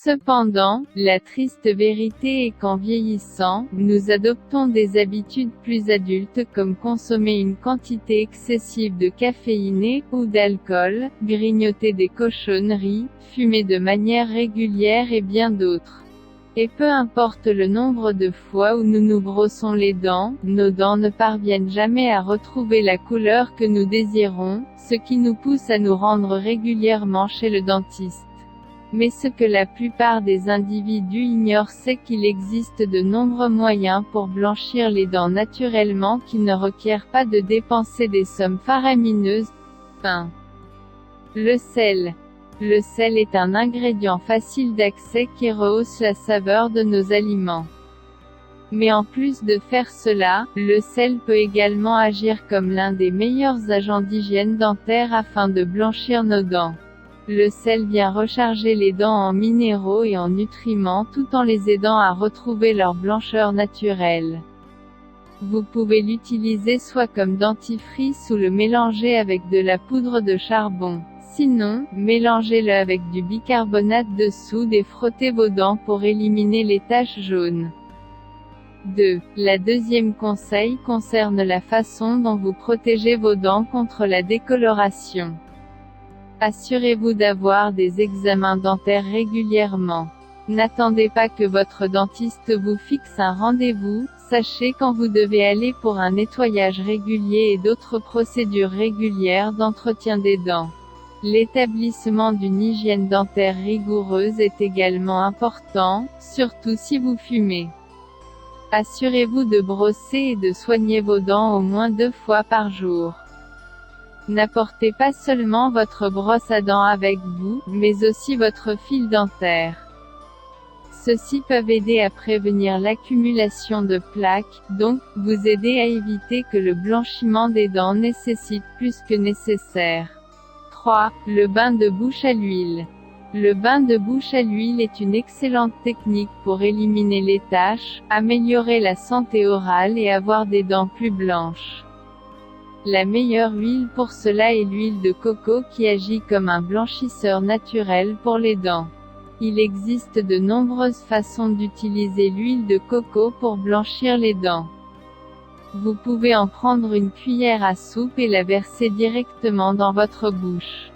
Cependant, la triste vérité est qu'en vieillissant, nous adoptons des habitudes plus adultes comme consommer une quantité excessive de caféine ou d'alcool, grignoter des cochonneries, fumer de manière régulière et bien d'autres. Et peu importe le nombre de fois où nous nous brossons les dents, nos dents ne parviennent jamais à retrouver la couleur que nous désirons, ce qui nous pousse à nous rendre régulièrement chez le dentiste. Mais ce que la plupart des individus ignorent, c'est qu'il existe de nombreux moyens pour blanchir les dents naturellement qui ne requièrent pas de dépenser des sommes faramineuses. 1. Le sel. Le sel est un ingrédient facile d'accès qui rehausse la saveur de nos aliments. Mais en plus de faire cela, le sel peut également agir comme l'un des meilleurs agents d'hygiène dentaire afin de blanchir nos dents. Le sel vient recharger les dents en minéraux et en nutriments tout en les aidant à retrouver leur blancheur naturelle. Vous pouvez l'utiliser soit comme dentifrice ou le mélanger avec de la poudre de charbon. Sinon, mélangez-le avec du bicarbonate de soude et frottez vos dents pour éliminer les taches jaunes. 2. La deuxième conseil concerne la façon dont vous protégez vos dents contre la décoloration. Assurez-vous d'avoir des examens dentaires régulièrement. N'attendez pas que votre dentiste vous fixe un rendez-vous, sachez quand vous devez aller pour un nettoyage régulier et d'autres procédures régulières d'entretien des dents. L'établissement d'une hygiène dentaire rigoureuse est également important, surtout si vous fumez. Assurez-vous de brosser et de soigner vos dents au moins 2 fois par jour. N'apportez pas seulement votre brosse à dents avec vous, mais aussi votre fil dentaire. Ceux-ci peuvent aider à prévenir l'accumulation de plaques, donc, vous aider à éviter que le blanchiment des dents nécessite plus que nécessaire. 3. Le bain de bouche à l'huile. Le bain de bouche à l'huile est une excellente technique pour éliminer les taches, améliorer la santé orale et avoir des dents plus blanches. La meilleure huile pour cela est l'huile de coco qui agit comme un blanchisseur naturel pour les dents. Il existe de nombreuses façons d'utiliser l'huile de coco pour blanchir les dents. Vous pouvez en prendre une cuillère à soupe et la verser directement dans votre bouche.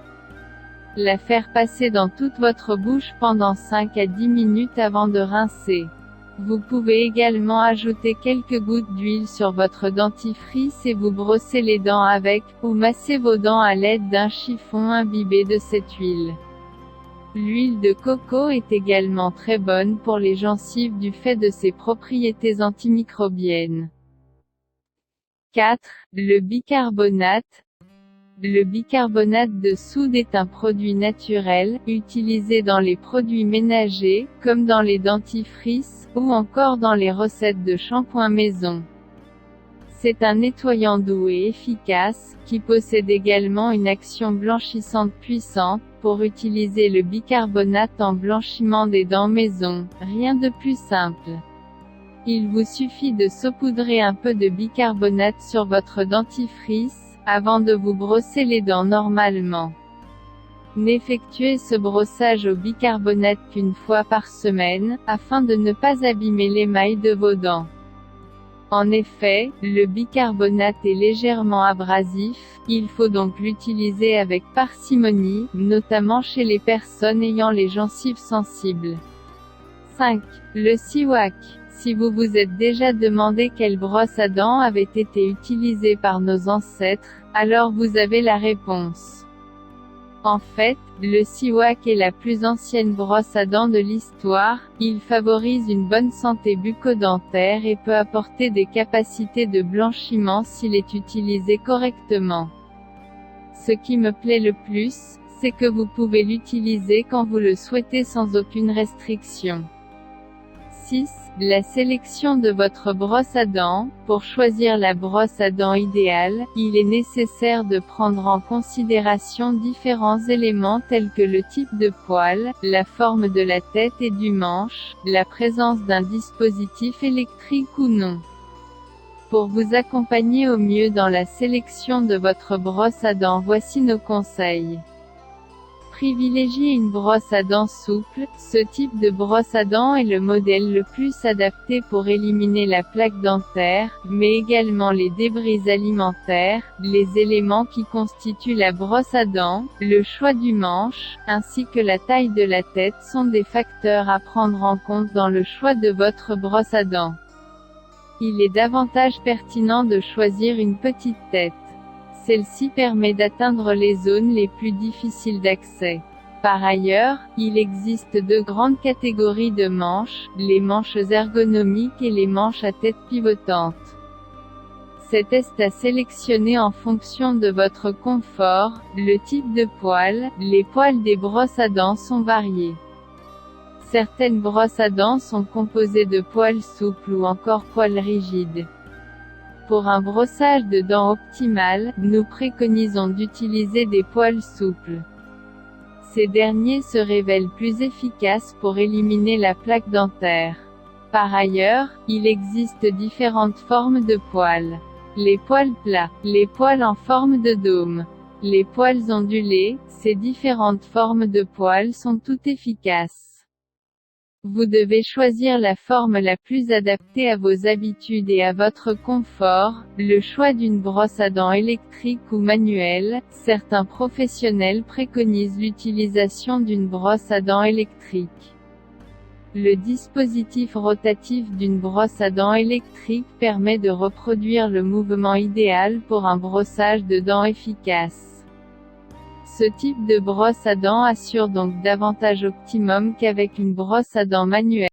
La faire passer dans toute votre bouche pendant 5 à 10 minutes avant de rincer. Vous pouvez également ajouter quelques gouttes d'huile sur votre dentifrice et vous brosser les dents avec, ou masser vos dents à l'aide d'un chiffon imbibé de cette huile. L'huile de coco est également très bonne pour les gencives du fait de ses propriétés antimicrobiennes. 4. Le bicarbonate. Le bicarbonate de soude est un produit naturel, utilisé dans les produits ménagers, comme dans les dentifrices, ou encore dans les recettes de shampoing maison. C'est un nettoyant doux et efficace, qui possède également une action blanchissante puissante. Pour utiliser le bicarbonate en blanchiment des dents maison, rien de plus simple. Il vous suffit de saupoudrer un peu de bicarbonate sur votre dentifrice, avant de vous brosser les dents normalement. N'effectuez ce brossage au bicarbonate qu'une fois par semaine, afin de ne pas abîmer l'émail de vos dents. En effet, le bicarbonate est légèrement abrasif, il faut donc l'utiliser avec parcimonie, notamment chez les personnes ayant les gencives sensibles. 5. Le siwak. Si vous vous êtes déjà demandé quelle brosse à dents avait été utilisée par nos ancêtres, alors vous avez la réponse. En fait, le siwak est la plus ancienne brosse à dents de l'histoire, il favorise une bonne santé bucco-dentaire et peut apporter des capacités de blanchiment s'il est utilisé correctement. Ce qui me plaît le plus, c'est que vous pouvez l'utiliser quand vous le souhaitez sans aucune restriction. 6. La sélection de votre brosse à dents. Pour choisir la brosse à dents idéale, il est nécessaire de prendre en considération différents éléments tels que le type de poil, la forme de la tête et du manche, la présence d'un dispositif électrique ou non. Pour vous accompagner au mieux dans la sélection de votre brosse à dents, voici nos conseils. Privilégiez une brosse à dents souple. Ce type de brosse à dents est le modèle le plus adapté pour éliminer la plaque dentaire, mais également les débris alimentaires, les éléments qui constituent la brosse à dents, le choix du manche, ainsi que la taille de la tête sont des facteurs à prendre en compte dans le choix de votre brosse à dents. Il est davantage pertinent de choisir une petite tête. Celle-ci permet d'atteindre les zones les plus difficiles d'accès. Par ailleurs, il existe deux grandes catégories de manches, les manches ergonomiques et les manches à tête pivotante. C'est à sélectionner en fonction de votre confort, le type de poils. Les poils des brosses à dents sont variés. Certaines brosses à dents sont composées de poils souples ou encore poils rigides. Pour un brossage de dents optimal, nous préconisons d'utiliser des poils souples. Ces derniers se révèlent plus efficaces pour éliminer la plaque dentaire. Par ailleurs, il existe différentes formes de poils. Les poils plats, les poils en forme de dôme, les poils ondulés. Ces différentes formes de poils sont toutes efficaces. Vous devez choisir la forme la plus adaptée à vos habitudes et à votre confort. Le choix d'une brosse à dents électrique ou manuelle. Certains professionnels préconisent l'utilisation d'une brosse à dents électrique. Le dispositif rotatif d'une brosse à dents électrique permet de reproduire le mouvement idéal pour un brossage de dents efficace. Ce type de brosse à dents assure donc davantage optimum qu'avec une brosse à dents manuelle.